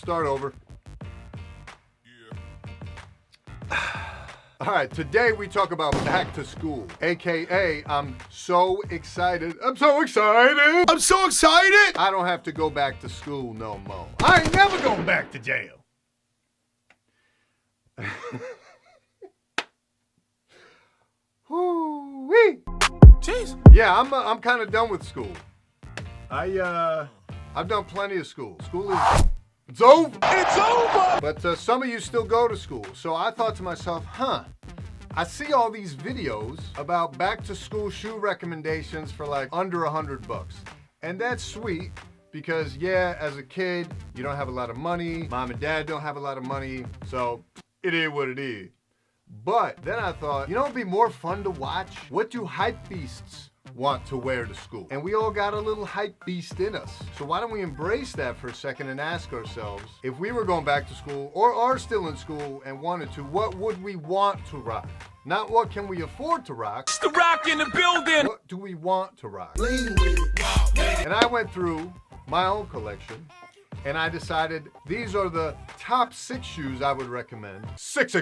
start over. All right, today we talk about back to school, AKA I'm so excited. I'm so excited. I'm so excited. I don't have to go back to school no more. I ain't never going back to jail. Woo-wee. Jeez. Yeah, I'm kind of done with school. I've done plenty of school. School is it's over. It's over. But some of you still go to school. So I thought to myself, I see all these videos about back to school shoe recommendations for like under $100. And that's sweet because yeah, as a kid, you don't have a lot of money. Mom and dad don't have a lot of money. So it is what it is. But then I thought, you know, it'd be more fun to watch. What do Hypebeasts want to wear to school? And we all got a little Hypebeast in us. So why don't we embrace that for a second and ask ourselves, if we were going back to school or are still in school and wanted to, what would we want to rock? Not what can we afford to rock. It's the rock in the building. What do we want to rock? And I went through my own collection and I decided these are the top 6 shoes I would recommend. Six.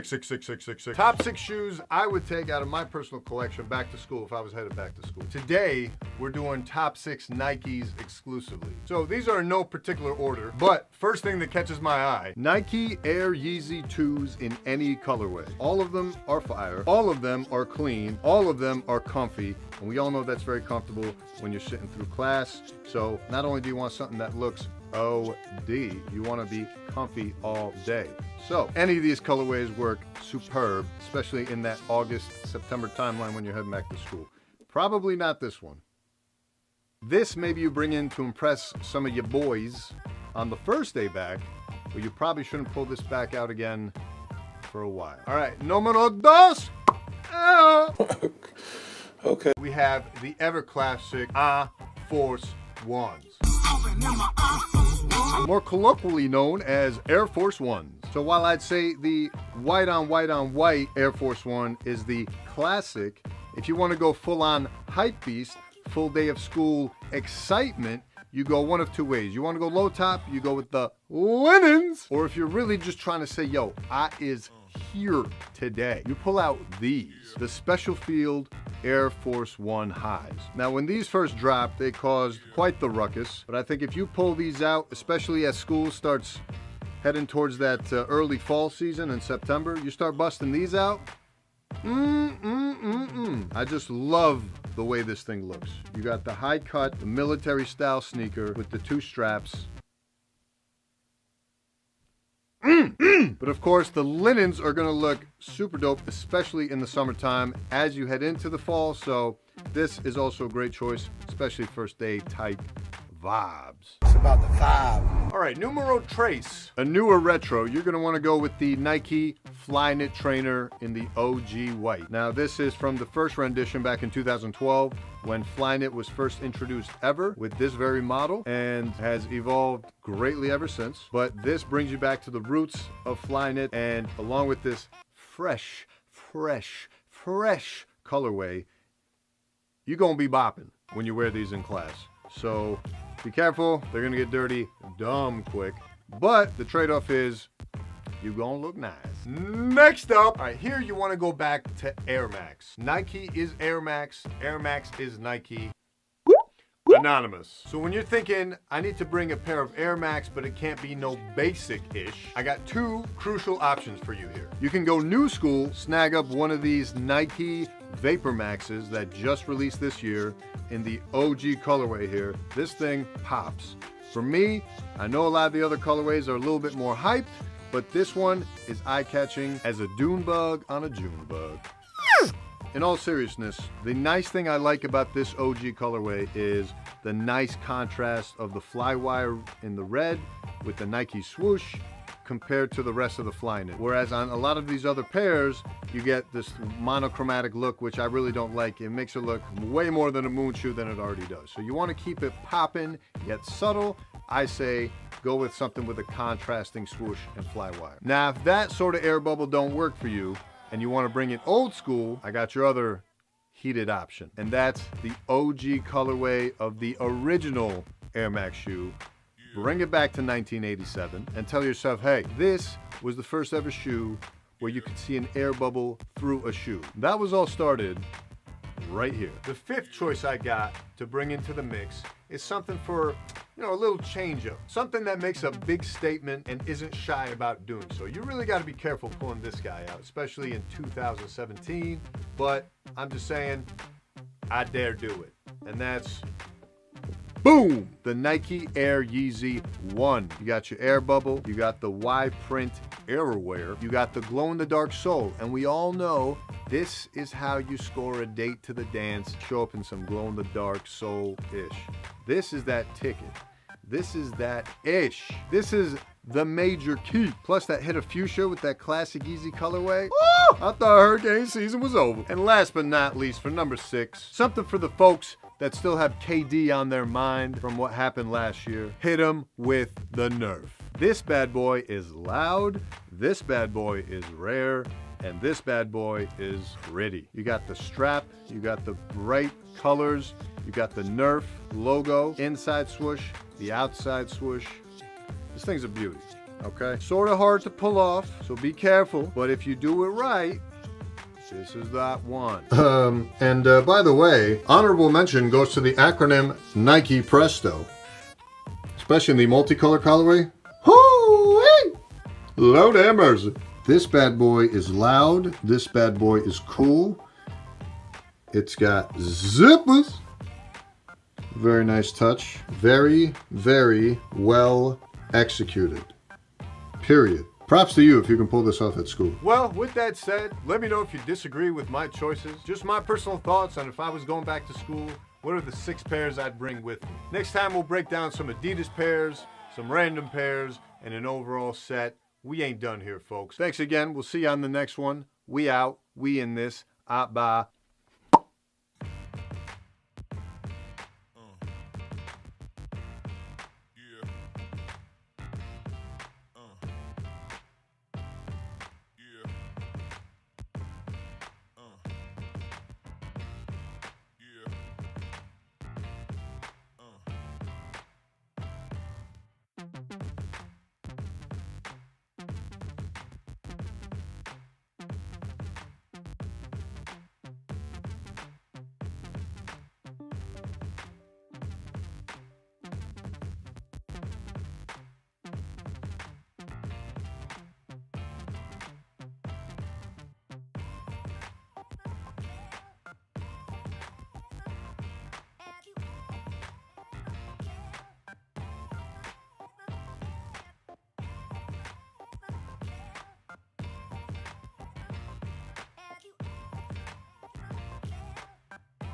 Top 6 shoes I would take out of my personal collection back to school if I was headed back to school. Today, we're doing top 6 Nikes exclusively. So these are in no particular order, but first thing that catches my eye, Nike Air Yeezy 2s in any colorway. All of them are fire. All of them are clean. All of them are comfy. And we all know that's very comfortable when you're sitting through class. So not only do you want something that looks OD, you want to be comfy all day. So any of these colorways work superb, especially in that August, September timeline when you're heading back to school. Probably not this one. This maybe you bring in to impress some of your boys on the first day back, but you probably shouldn't pull this back out again for a while. All right, numero dos. Okay. We have the ever classic Air Force Ones. More colloquially known as Air Force Ones. So while I'd say the white on white Air Force One is the classic, if you want to go full on Hypebeast, full day of school excitement, you go one of 2 ways. You want to go low top, you go with the linens, or if you're really just trying to say, yo, I is here today, you pull out these, the Special Field Air Force One highs. Now, when these first dropped, they caused quite the ruckus, but I think if you pull these out, especially as school starts heading towards that early fall season in September, you start busting these out. I just love the way this thing looks. You got the high cut, the military style sneaker with the 2 straps. But of course, the linens are gonna look super dope, especially in the summertime as you head into the fall. So this is also a great choice, especially first day type vibes. It's about the vibe. All right, numero tres. A newer retro. You're gonna wanna go with the Nike Flyknit trainer in the OG white. Now this is from the first rendition back in 2012 when Flyknit was first introduced ever with this very model and has evolved greatly ever since. But this brings you back to the roots of Flyknit, and along with this fresh colorway, you're gonna be bopping when you wear these in class. So be careful, they're gonna get dirty dumb quick. But the trade-off is you're gonna look nice. Next up, all right, here you wanna go back to Air Max. Nike is Air Max is Nike. Anonymous. So when you're thinking, I need to bring a pair of Air Max, but it can't be no basic-ish, I got 2 crucial options for you here. You can go new school, snag up one of these Nike Vapormaxes that just released this year in the OG colorway here. This thing pops. For me, I know a lot of the other colorways are a little bit more hyped, but this one is eye-catching as a Dune bug on a June bug. In all seriousness, the nice thing I like about this OG colorway is the nice contrast of the Flywire in the red with the Nike swoosh compared to the rest of the Flyknit. Whereas on a lot of these other pairs, you get this monochromatic look, which I really don't like. It makes it look way more than a moon shoe than it already does. So you want to keep it popping yet subtle. I say go with something with a contrasting swoosh and Flywire. Now, if that sort of air bubble don't work for you, and you want to bring it old school, I got your other heated option. And that's the OG colorway of the original Air Max shoe, bring it back to 1987 and tell yourself, hey, this was the first ever shoe where you could see an air bubble through a shoe. That was all started right here. The fifth choice I got to bring into the mix is something for, a little change up. Something that makes a big statement and isn't shy about doing so. You really got to be careful pulling this guy out, especially in 2017. But I'm just saying, I dare do it. And that's, boom, the Nike Air Yeezy 1. You got your air bubble, you got the Y print Airwear, you got the glow-in-the-dark sole, and we all know this is how you score a date to the dance, show up in some glow-in-the-dark sole-ish. This is that ticket. This is that ish. This is the major key. Plus that hit of fuchsia with that classic Yeezy colorway. Woo! I thought hurricane season was over. And last but not least, for number 6, something for the folks that still have KD on their mind from what happened last year. Hit them with the Nerf. This bad boy is loud, this bad boy is rare, and this bad boy is pretty. You got the strap, you got the bright colors, you got the Nerf logo, inside swoosh, the outside swoosh. This thing's a beauty, okay? Sort of hard to pull off, so be careful, but if you do it right, this is that one. By the way, honorable mention goes to the acronym Nike Presto. Especially in the multicolor colorway. Hoo-wee! Lord have mercy. This bad boy is loud. This bad boy is cool. It's got zippers. Very nice touch. Very, very well executed. Period. Props to you if you can pull this off at school. Well, with that said, let me know if you disagree with my choices. Just my personal thoughts on if I was going back to school, what are the 6 pairs I'd bring with me. Next time we'll break down some Adidas pairs, some random pairs, and an overall set. We ain't done here, folks. Thanks again. We'll see you on the next one. We out. We in this. Bye.